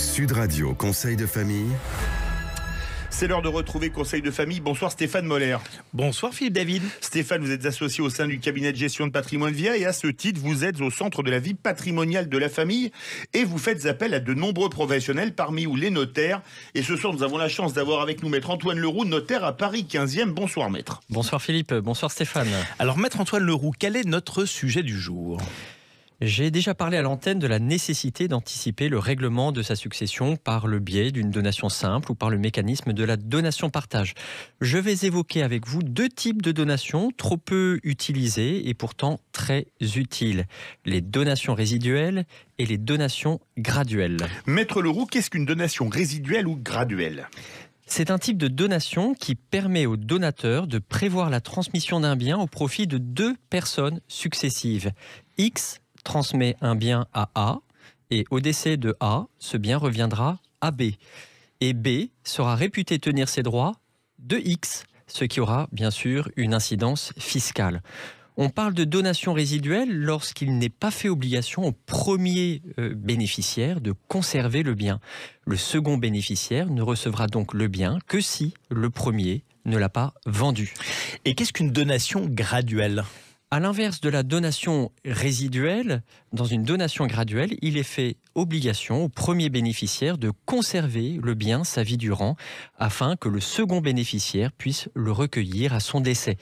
Sud Radio Conseil de famille. C'est l'heure de retrouver Conseil de famille. Bonsoir Stéphane Moller. Bonsoir Philippe David. Stéphane, vous êtes associé au sein du cabinet de gestion de patrimoine VIA et à ce titre, vous êtes au centre de la vie patrimoniale de la famille et vous faites appel à de nombreux professionnels, parmi eux les notaires. Et ce soir, nous avons la chance d'avoir avec nous maître Antoine Leroux, notaire à Paris 15e. Bonsoir maître. Bonsoir Philippe, bonsoir Stéphane. Alors maître Antoine Leroux, quel est notre sujet du jour ? J'ai déjà parlé à l'antenne de la nécessité d'anticiper le règlement de sa succession par le biais d'une donation simple ou par le mécanisme de la donation-partage. Je vais évoquer avec vous deux types de donations trop peu utilisées et pourtant très utiles. Les donations résiduelles et les donations graduelles. Maître Leroux, qu'est-ce qu'une donation résiduelle ou graduelle ? C'est un type de donation qui permet au donateur de prévoir la transmission d'un bien au profit de deux personnes successives. X transmet un bien à A et au décès de A, ce bien reviendra à B. Et B sera réputé tenir ses droits de X, ce qui aura bien sûr une incidence fiscale. On parle de donation résiduelle lorsqu'il n'est pas fait obligation au premier bénéficiaire de conserver le bien. Le second bénéficiaire ne recevra donc le bien que si le premier ne l'a pas vendu. Et qu'est-ce qu'une donation graduelle ? À l'inverse de la donation résiduelle, dans une donation graduelle, il est fait obligation au premier bénéficiaire de conserver le bien sa vie durant afin que le second bénéficiaire puisse le recueillir à son décès.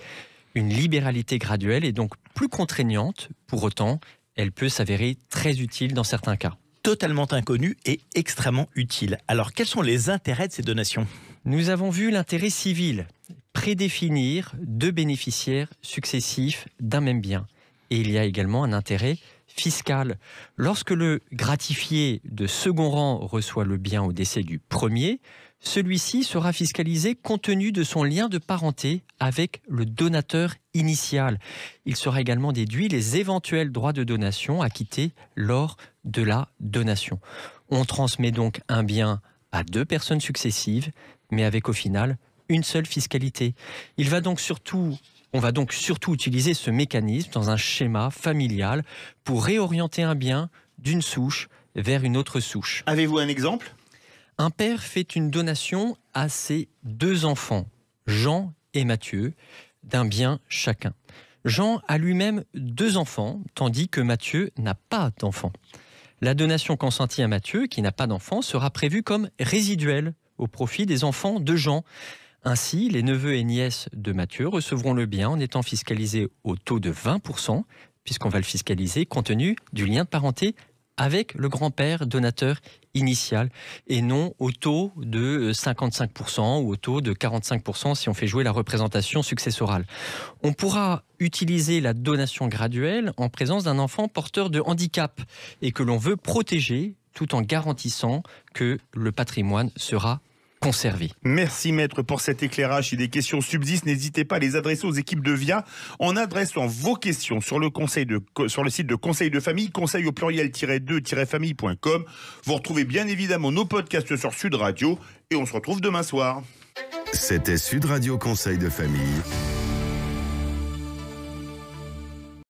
Une libéralité graduelle est donc plus contraignante, pour autant, elle peut s'avérer très utile dans certains cas. Totalement inconnu et extrêmement utile. Alors quels sont les intérêts de ces donations ? Nous avons vu l'intérêt civil, prédéfinir deux bénéficiaires successifs d'un même bien. Et il y a également un intérêt fiscal. Lorsque le gratifié de second rang reçoit le bien au décès du premier, celui-ci sera fiscalisé compte tenu de son lien de parenté avec le donateur initial. Il sera également déduit les éventuels droits de donation acquittés lors de la donation. On transmet donc un bien à deux personnes successives, mais avec au final une seule fiscalité. On va donc surtout utiliser ce mécanisme dans un schéma familial pour réorienter un bien d'une souche vers une autre souche. Avez-vous un exemple ? Un père fait une donation à ses deux enfants, Jean et Mathieu, d'un bien chacun. Jean a lui-même deux enfants, tandis que Mathieu n'a pas d'enfants. La donation consentie à Mathieu, qui n'a pas d'enfants, sera prévue comme résiduelle au profit des enfants de Jean. Ainsi, les neveux et nièces de Mathieu recevront le bien en étant fiscalisés au taux de 20%, puisqu'on va le fiscaliser compte tenu du lien de parenté avec le grand-père donateur initial, et non au taux de 55% ou au taux de 45% si on fait jouer la représentation successorale. On pourra utiliser la donation graduelle en présence d'un enfant porteur de handicap et que l'on veut protéger tout en garantissant que le patrimoine sera conservé. Merci maître pour cet éclairage. Si des questions subsistent, n'hésitez pas à les adresser aux équipes de VIA en adressant vos questions sur le site de Conseil de famille, conseil au pluriel-2-famille.com. Vous retrouvez bien évidemment nos podcasts sur Sud Radio et on se retrouve demain soir. C'était Sud Radio Conseil de famille.